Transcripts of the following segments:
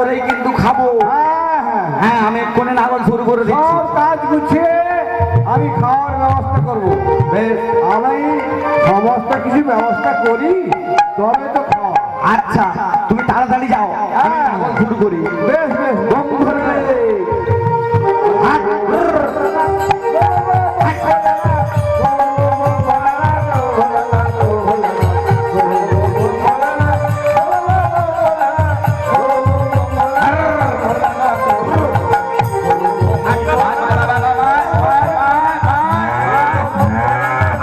করেই কিন্তু খাবো। হ্যাঁ আমি এক্ষুনি নাগল শুরু করে দিচ্ছি। সব কাজ গুছিয়ে আমি খাওয়ার ব্যবস্থা করব। বেশ, আমি সমস্ত কিছু ব্যবস্থা করি তবে তো খাওয়া। আচ্ছা তুমি তাড়াতাড়ি যাও, আমি নাগল শুরু করি। বেশ বেশ বন্ধ করে দে। হাত,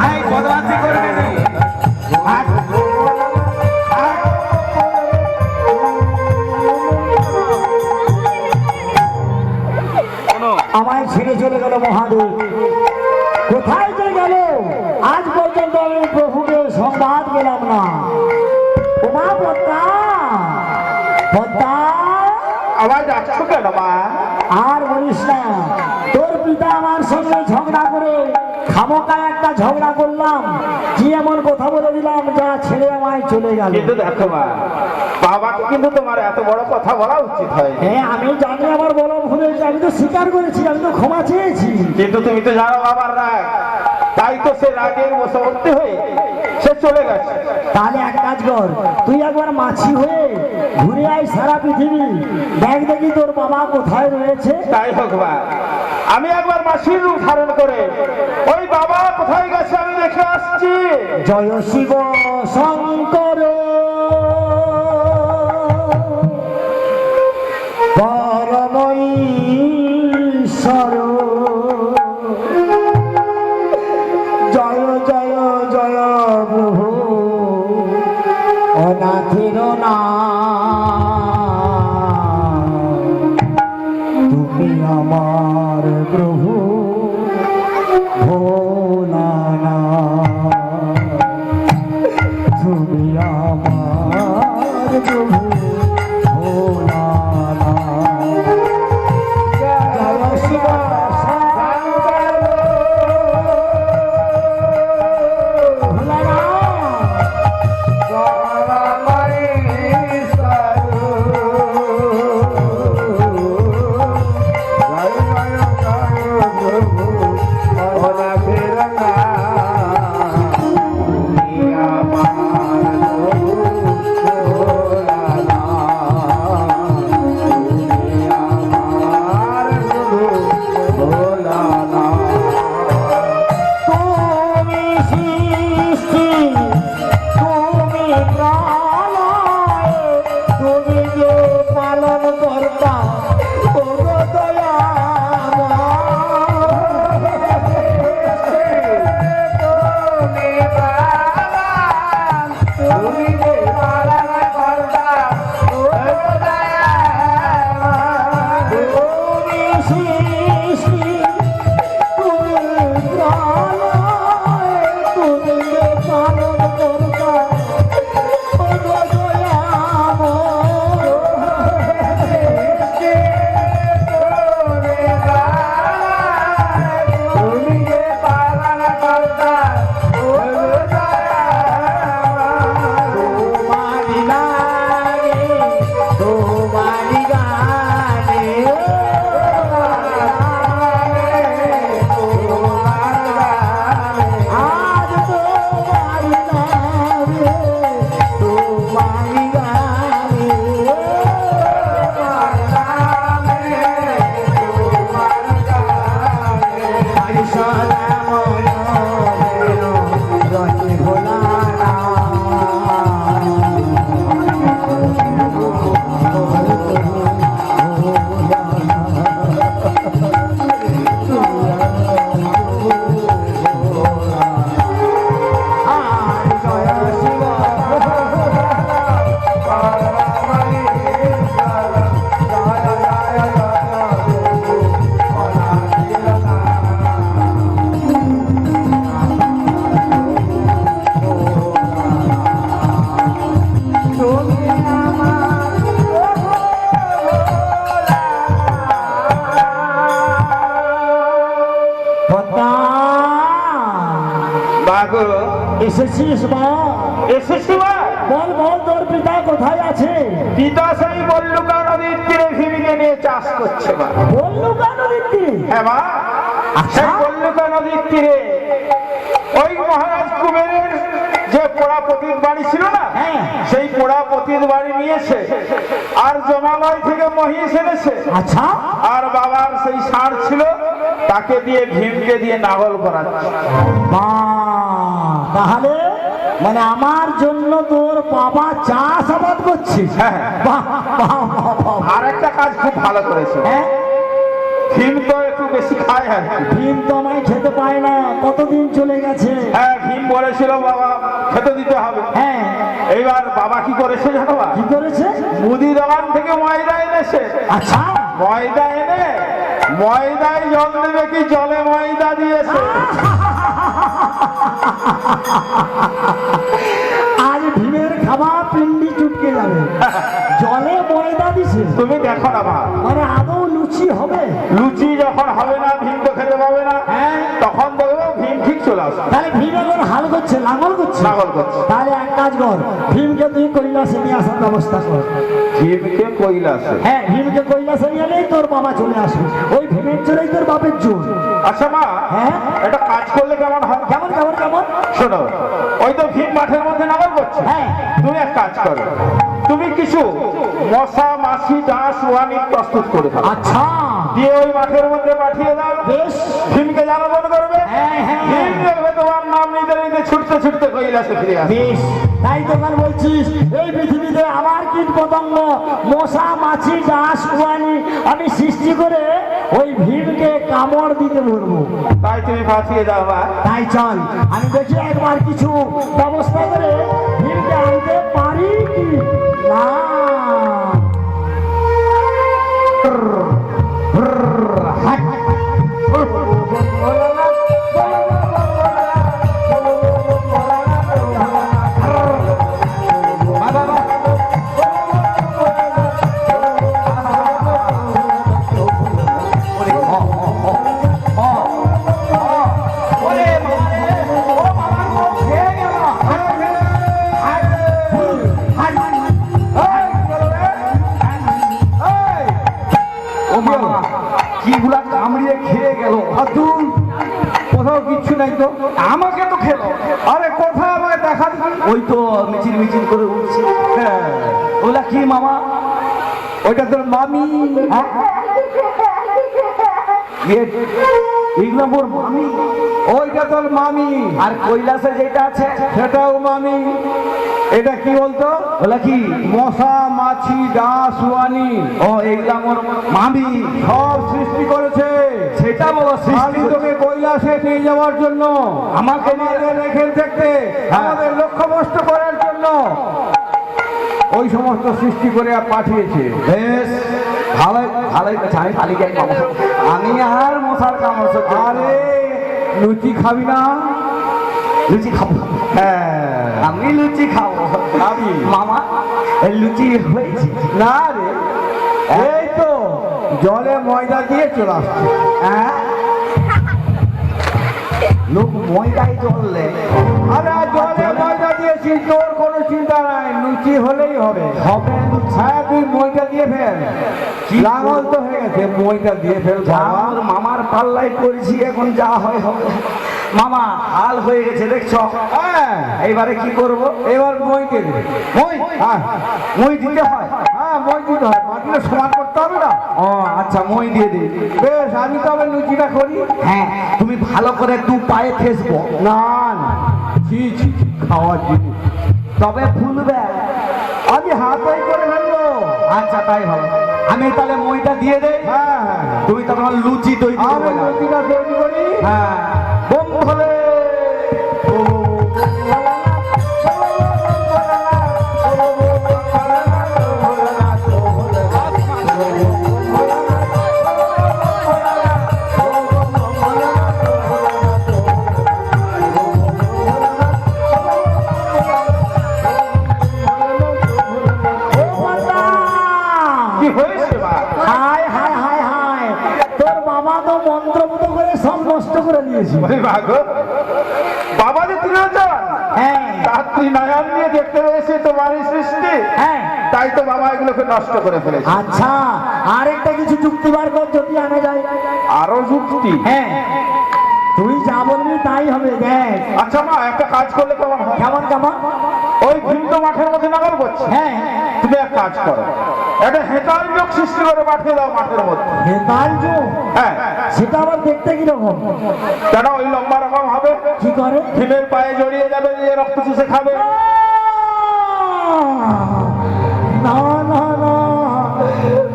আয় বদমাশি করবি নি। হাত, হাত। আমায় ছেড়ে চলে গেল মহাদেব। কোথায় যে গেল আজ পর্যন্ত আমি প্রভুকে সংবাদ পেলাম না। ওমা পদ্মা, পদ্মা, আবার যাচ্ছ কেন মা? আর বলিস না, তোর পিতা আমার সঙ্গে ঝগড়া করে খামোকা একটা ঝগড়া করলাম, কি এমন কথা বলে দিলাম যা ছেড়ে আমায় চলে গেল। কিন্তু দেখো মা, বাবাকে কিন্তু তোমার এত বড় কথা বলা উচিত হয়। হ্যাঁ আমি জানি আমার বড় ভুল হয়েছে, আমি তো স্বীকার করেছি, আমি তো ক্ষমা চেয়েছি। কিন্তু তুমি তো জানো বাবার রাগ, তাই তো সে রাগের বশবর্তী হয়ে সে চলে গেছে। তাহলে এক কাজ কর, তুই একবার মাছি হয়ে ঘুরে আয় সারা পৃথিবী, দেখ দেখি তোর বাবা কোথায় রয়েছে। তাই হোক মা, আমি একবার মাসির রূপ ধারণ করে ওই বাবা কোথায় গেছে আমি দেখে আসছি। জয় শিব শঙ্কর পরম ঈশ্বর, জয় জয় জয় প্রভু অনাথের নাম, তুমি আমার প্রভু ভোলানাথ, তুমি আমার প্রভু ভোলানাথ। জয় শিব শঙ্কর ভোলানাথ, তুমি সৃষ্টি, তুমি প্রলয়, তুমি যে পালন কর্তা, ওগো তুমি সৃষ্টি, তুমি প্রলয়, তুমি যে পালন কর্তা, ওগো দয়াময়। তোমারি গানে, তোমারি গানে, আজ তোমারি নামে, তোমারি গানে, হরি সদা মন রতি ভোলানাথ। বাগো এসেছিস মা? এসেছি মা। বল বল তোর পিতা কোথায় আছে? পিতা সেই বল্লুকা নদীর তীরে ভীমকে নিয়ে চাষ করছে মা। বল্লুকা নদীর তীরে? হ্যাঁ মা, সেই বল্লুকা নদীর তীরে ওই মহারাজ কুবেরের যে পোড়া পতির বাড়ি ছিল না, হ্যাঁ। সেই পোড়া পতির বাড়ি নিয়েছে আর জমালয় থেকে মহিষ এনেছে। আচ্ছা, আর বাবার সেই ষাঁড় ছিল, তাকে দিয়ে ভীমকে দিয়ে নাগল করাচ্ছে। বাহ, তাহলে মানে আমার জন্য তোর বাবা চাষাবাদ করছে? হ্যাঁ। বাহ, বাহ, বাহ, বাহ। আর একটা কাজ খুব ভালো করেছে, হ্যাঁ, ভীম তো একটু বেশি খায় আর কি। ভীম তো আমায় খেতে পায় না, কতদিন চলে গেছে। হ্যাঁ, ভীম বলেছিল বাবা খেতে দিতে হবে। হ্যাঁ, এইবার বাবা কি করেছে জানো মা? কি করেছে? মুদি দোকান থেকে ময়দা এনেছে। আচ্ছা, ময়দা এনে ময়দায় জল দেবে কি জলে ময়দা দিয়েছে। আজ ভীমের খাবার পিন্ডি চুটকে যাবে। জলে ময়দা দিছে, তুমি দেখো না মা, মানে আদৌ লুচি হবে? লুচি যখন হবে না, ভীম তো খেতে পাবে না, হ্যাঁ। তখন দেখবো ভীম ঠিক চলে আসবে, তাহলে ভীম এখন হাল করছে, লাঙল করছে। নাগল করছে। তাহলে এক কাজ কর, ভীমকে তুই কৈলাসে নিয়ে আসার ব্যবস্থা কর। ভীমকে কৈলাসে? হ্যাঁ, ভীমকে কৈলাসে নিয়ে এলেই তোর বাবা চলে আসবে। ওই ভীমের জোরেই তোর বাপের জোর। আচ্ছা মা, হ্যাঁ, এটা কাজ করলে কেমন হয়? কেমন কেমন কেমন? শোনো, ওই তো ভীম মাঠের মধ্যে নাগল করছে, হ্যাঁ। তুমি এক কাজ করো, তুমি কিছু মশা মাছি ডাঁশ ওয়ানি প্রস্তুত করে দাও, আচ্ছা, দিয়ে ওই মাঠের মধ্যে পাঠিয়ে দাও। বেশ। ভীমকে জ্বালাতন করবে, হ্যাঁ, হ্যাঁ। ভীম দেখবে তোমার নাম নিতে নিতে ছুটতে ছুটতে কৈলাসে ফিরে আসবে। বেশ, তাই তোর বলছিস এই পৃথিবীতে আমার কীট পতঙ্গ মশা মাছি ডাঁশ কুয়ানি আমি সৃষ্টি করে ওই ভীমকে কামড় দিতে বলবো। তাই তুমি পাঠিয়ে দাও মা। তাই চল, আমি দেখি একবার কিছু ব্যবস্থা করে ভীমকে আনতে পারি কি না। কিগুলা কামড়িয়ে খেয়ে গেল, আতুল কোথাও কিচ্ছু নাই তো, আমাকে তো খেলো। আরে কোথায় আমাকে দেখা দিবি? ওই তো মিছিল মিছিল করে উঠছি। হ্যাঁ, ওলা কি মামা? ওইটা তোর মামি। হ্যাঁ, এগুলো মোর মামি। ওইটা তোর মামি। আর কৈলাসে যেটা আছে সেটাও মামি। এটা কি বলতো? ওলা কি? মশা মাছি ডাঁশ ওয়ানি। ও, এইগুলা মোর মামি সব সৃষ্টি করেছে। সেটা বলো, সৃষ্টি তোকে কৈলাসে নিয়ে যাওয়ার জন্য, আমাকে রেখে থাকতে, আমাদের লক্ষ্য নষ্ট করার জন্য ওই সমস্ত সৃষ্টি করে পাঠিয়েছে। বেশ ভালোই ভালোই কথা। আমি খালি কেন পাবো? আমি আর মশার কামড় সহ্য। আরে লুচি খাবি না? লুচি খাবো। হ্যাঁ, আমি লুচি খাবো। খাবি মামা? লুচি হয়েছে না রে, এই তো জলে ময়দা দিয়ে চলে আসছে। হ্যাঁ, লোক ময়দায় জ্বললে, আরে জলে ময়দা দিয়েছি, তোর কোনো চিন্তা নাই, লুচি হলেই হবে। হবে? হ্যাঁ, তুই ময়দা দিয়ে ফেল। লাঙল তো হয়ে গেছে, ময়দা দিয়ে ফেল। আমার মামার পাল্লাই পড়েছি, এখন যা হয় হবে। মামা হাল হয়ে গেছে দেখছো? হ্যাঁ, এইবারে কি করব? এবার মই দেবে। মই? হ্যাঁ, মই দিতে হয়। হ্যাঁ, মই দিতে হয়, মাটিটা সমান করতে হবে না? ও আচ্ছা, মই দিয়ে দিই। বেশ, আমি তবে লুচিটা করি। হ্যাঁ, তুমি ভালো করে দু পায়ে ঠেসবো। না না, জি জি, খাওয়ার জিনিস তবে ফুলবে। আমি হাতেই করে ফেলবো। আচ্ছা, তাই ভালো। আমি তাহলে মইটা দিয়ে দেই। হ্যাঁ, তুমি তখন লুচি তৈরি করবে। লুচিটা তৈরি করি। হ্যাঁ, বোম ফলে কি হয়েছে মা? হায় হায় হায় হায়, তোর বাবা তো মন্ত্রমুগ্ধ করে সব নষ্ট করে দিয়েছে। ওরে বাবা গো, বাবা যে 3000। হ্যাঁ, রাত্রি নয়ন নিয়ে দেখতে পেয়েছে তোমারই সৃষ্টি, হ্যাঁ তাই তো বাবা এগুলোকে নষ্ট করে ফেলেছে। আচ্ছা আরেকটা কিছু যুক্তি বার কর যদি আনা যায়। আরো যুক্তি? হ্যাঁ তুই যা বলবি তাই হবে দেখ। আচ্ছা মা, একটা কাজ করলে কেমন হয়? কেমন কেমন? ওই ভিড় তো মাঠের মধ্যে নাগাল করছে, হ্যাঁ তুমি এক কাজ করো, একটা হেতাল যোগ সৃষ্টি করে পাঠিয়ে দাও মাঠের মধ্যে। বেতাল যুগ? হ্যাঁ, সেটা আবার দেখতে কিরকম? কেন ওই লম্বা রকম হবে, কি করে? ভীমের পায়ে জড়িয়ে যাবে, দিয়ে রক্ত চুষে খাবে। না না না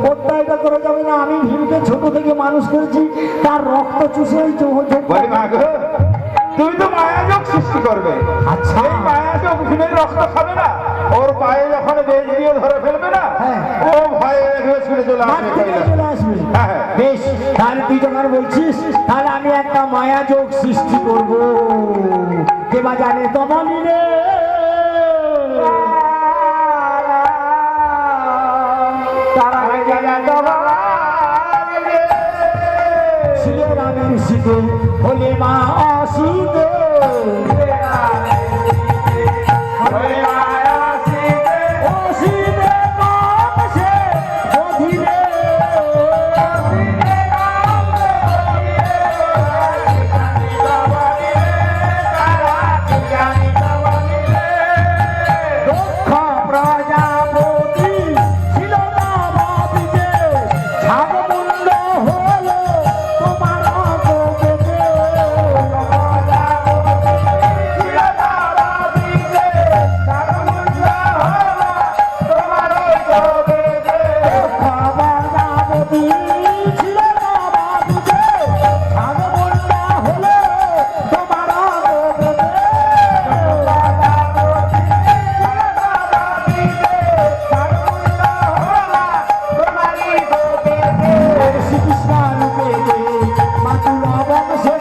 প্রত্যয়টা করে যাবে না। আমি ভীমকে ছোট থেকে মানুষ করেছি, তার রক্ত চুষে ওই বলি মা গো, তুমি তো মায়াযোগ সৃষ্টি করবে। আচ্ছা এই মায়াযোগ ভীমের রক্ত খাবে না, ওর পায়ে যখন বেশ দিয়ে ধরে ফেলবে না, হ্যাঁ। ও ভয়ে রেখে ছুটে চলে মাঠ আসবে। থেকে চলে আসবে। হ্যাঁ, হ্যাঁ। বেশ তাহলে তুই যখন বলছিস তাহলে আমি একটা মায়া যোগ সৃষ্টি করবো। কেবা জানে তমানি রে শিলে রামের শীতে হলে মা অসীতে অসীতে নাম সে অধীনে দক্ষ প্রজাপতি ছিল না ভাবিতে ছাগমুণ্ড হলো তোমার গোপেতে। প্রজাপতি ছিল না ভাবিতে ছাগমুণ্ড হলো তোমার গোপেতে। শ্রীকৃষ্ণ রূপে মাতুল বংশে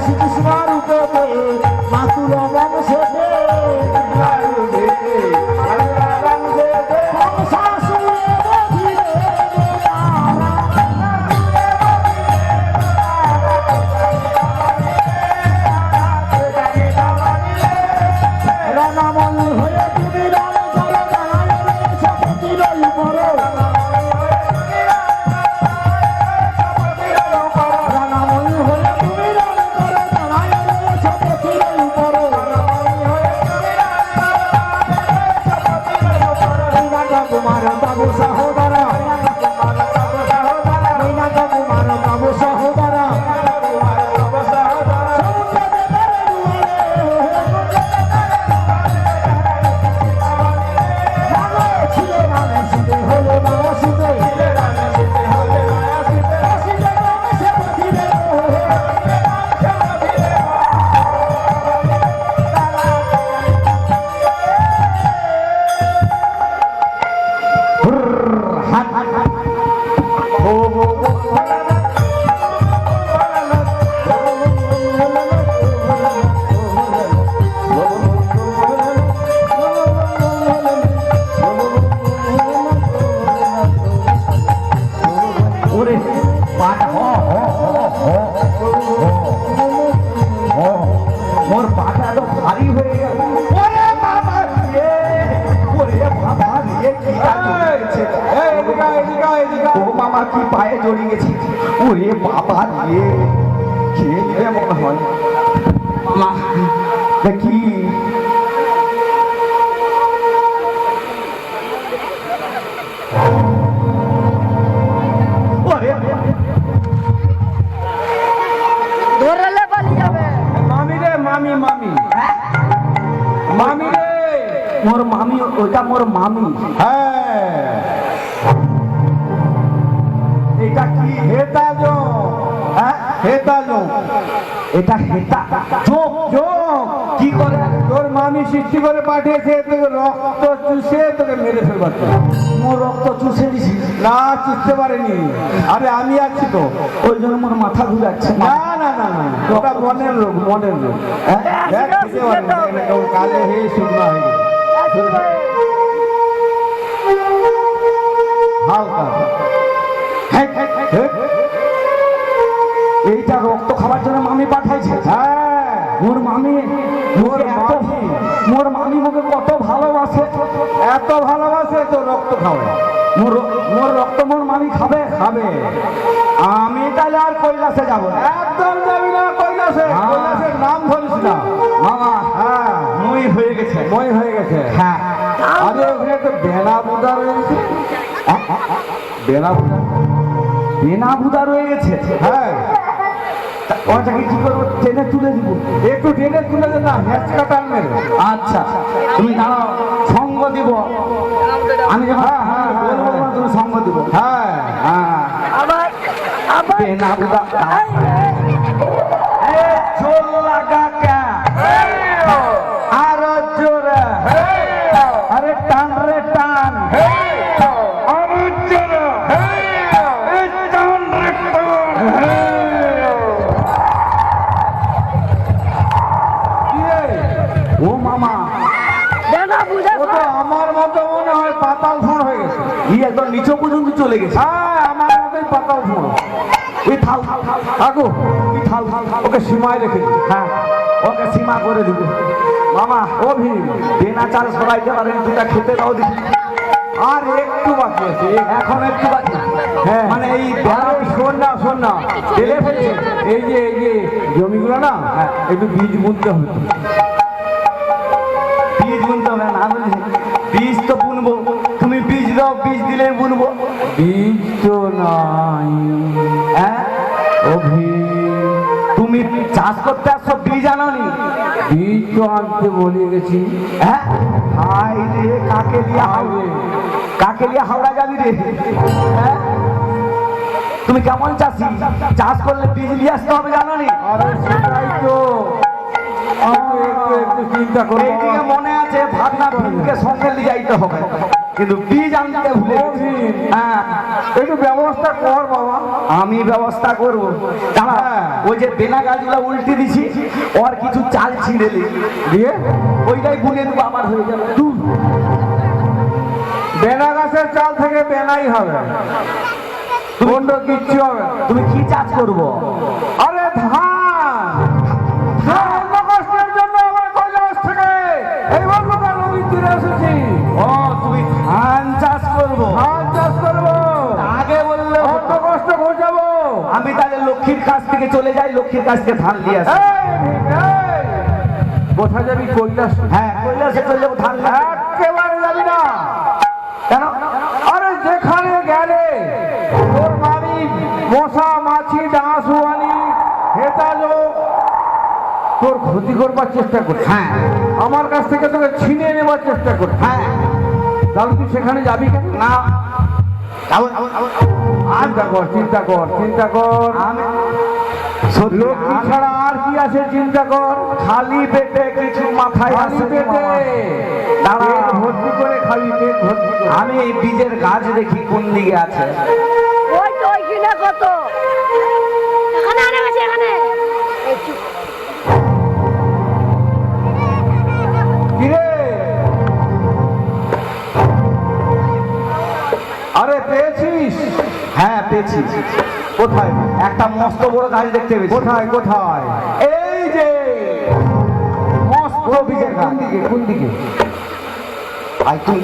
শ্রীকৃষ্ণ রূপে মাতুল বংশে রানামল হয়ে তুমি রাম করো দাঁড়ায় সপতির উপরে রানামল হয়ে তুমি রাম করো দাঁড়ায় সপতির উপরে মীনাকা কুমার বাবু সহোদরা মীনাকা কুমার বাবু সহোদরা ওরে পাটা মোর পাটা তো ভারী হয়ে গেল। ওরে বাবা রে, ওরে বাবা রে, কি হয়েছে? ও মামা কি পায়ে জড়িয়ে গেছে? ওরে বাবা রে, খেয়ে দিলে মনে হয় মা দেখি। ধরলে পালিয়ে যাবে। মামি রে, মামি মামি মামি রে, মোর মামি, ওটা মোর মামি। হ্যাঁ এটা কি হেতা জো? হ্যাঁ হেতা জো, এটা হেতা যোগ যোগ কি করে? তোর মামি সৃষ্টি করে পাঠিয়েছে তোকে রক্ত চুষে তোকে মেরে ফেলবার জন্য। মোর রক্ত চুষে দিছি, না চুষতে পারেনি, আরে আমি আছি তো। ওই জন্য মোর মাথা ঘুরাচ্ছে। না না না না, ওটা মনের রোগ, মনের রোগ। হ্যাঁ দেখ খেতে পারে না, এরকম কালে হয়ে শুকনো হয়ে গেছে হালকা। এইটা রক্ত খাওয়ার জন্য মামি পাঠাইছে। মামি মোর মামি? মোর মামি মোকে কত ভালোবাসে। এত ভালোবাসে তো রক্ত খাবে। মোর মোর রক্ত মোর মামি খাবে। খাবে। আমি তাহলে আর কৈলাসে যাব না। একদম যাবি না কৈলাসে। হ্যাঁ। কৈলাসের নাম ধরিস না। মামা হ্যাঁ, মই হয়ে গেছে। মই হয়ে গেছে। হ্যাঁ আরে ওখানে তো বেনা বুদা রয়েছে। বেনা বুদা। বিনা বুদা রয়ে গেছে। হ্যাঁ, ওটাকে কি করবো? টেনে তুলে দিব। একটু টেনে তুলে দে না, হেঁচকা টান মেরে। আচ্ছা তুমি দাঁড়াও, সঙ্গ দিব। আমি যখন হ্যাঁ, হ্যাঁ, হ্যাঁ, বলবো হ্যাঁ। তুমি সঙ্গ দিব। হ্যাঁ, হ্যাঁ বিনা বুদা। এ চোল লাগা কে আর জোরে। আরে টান রে টান। আরে জোরে। এ টান রে টান। কি রে? ও মামা ও তো আমার মতো মনে হয় পাতাল ফোঁড় হয়ে গেছে। ই একদম নিচু পর্যন্ত চলে গেছে। হ্যাঁ, আমার মতোই পাতাল ফোঁড়। এই থাল থাল থাল থাল। আগো, এই থাল থাল থাল। ওকে সীমায় রেখে দিই। হ্যাঁ ওকে সীমা করে দিবে। মামা ও ভীম, বিনা চাল সরাইতে পারেন, দুটা খেতে দাও দেখি। আর একটু বাকি আছে। এখন একটু বাকি। হ্যাঁ, মানে এই আরে শোন না, শোন না, ঢেলে ফেলছে। এই যে জমিগুলো না, হ্যাঁ। একটু বীজ বুনতে হবে তো। বীজ বুনতে হবে না বুঝলি? বীজ তো বুনবো, তুমি বীজ দাও, বীজ দিলেই বুনবো। বীজ তো নাই। হ্যাঁ ও ভীম, তুমি চাষ করতে আসছো, বীজ আনোনি? বীজ তো আনতে বলে গেছি। হ্যাঁ হাই রে, কাকে লিয়া হাওড়ে, কাকে লিয়া হাওড়া যাবি রে? হ্যাঁ তুমি কেমন চাষি? চাষ করলে বীজ নিয়ে আসতে হবে, জানোনি? আরে সেটাই তো, আমি একটু একটু চিন্তা করবো। এইদিকে মনে আছে ভাবনা ভীমকে সঙ্গে নিয়ে যাইতে হবে, কিন্তু বীজ আনতে ভুলে ও গেছি। ভীম, হ্যাঁ একটু ব্যবস্থা কর বাবা। আমি ব্যবস্থা করব। দাঁড়া, হ্যাঁ। ওই যে বেনা গাছগুলো উল্টে দিছি, ওর কিছু চাল ছিঁড়ে দিই, দিয়ে ওইটাই বুনে দেবো, আবার হয়ে যাবে। দূর। বেনা গাছের চাল থেকে বেনাই হবে, অন্য কিচ্ছু হবে না। তুমি কি চাষ করবো? আরে ধান, অন্য কষ্টের জন্য আমার কৈলাস থেকে এই বন্ধুটা নদীর তীরে এসেছি। ও তুমি ধান চাষ করবো? ধান চাষ করবো, আগে বললে অন্য কষ্ট ঘোচাবো। আমি তাহলে লক্ষ্মীর কাছ থেকে চলে যাই, লক্ষ্মীর কাছ থেকে ধান দিয়ে আসি। এই ভীম, এই, কোথায় যাবি? কৈলাস? হ্যাঁ কৈলাসে চলে যাবো ধান নিয়ে। একেবারে যাবি না। কেন? আরে যেখানে গেলে তোর মামি মশা মাছি ডাঁশুয়ানি হেতালো তোর ক্ষতি করবার চেষ্টা করছে। হ্যাঁ আমার কাছ থেকে তোকে ছিনিয়ে নেবার চেষ্টা করছে। হ্যাঁ তাহলে তুই সেখানে যাবি কেন? না চিন্তা কর, চিন্তা কর, চিন্তা কর। আমি লক্ষ্মী ছাড়া আর কি আছে? চিন্তা কর। খালি পেটে কিছু মাথায় খালি আসে পেটে মামা। দাঁড়া, পেট ভর্তি করে খাবি, পেট ভর্তি করে। আমি এই বীজের গাছ দেখি কোন দিকে আছে। ওই তো ওইখানে কত এখানে আনে গেছে এখানে এই চুপ। কিরে, আরে পেয়েছিস? হ্যাঁ পেয়েছি। কোথায়? একটা মস্ত বড় গাছ দেখতে পেয়েছি। কোথায় কোথায়? এই যে মস্ত বীজের গাছ। কোন দিকে, কোন দিকে? আর তুমি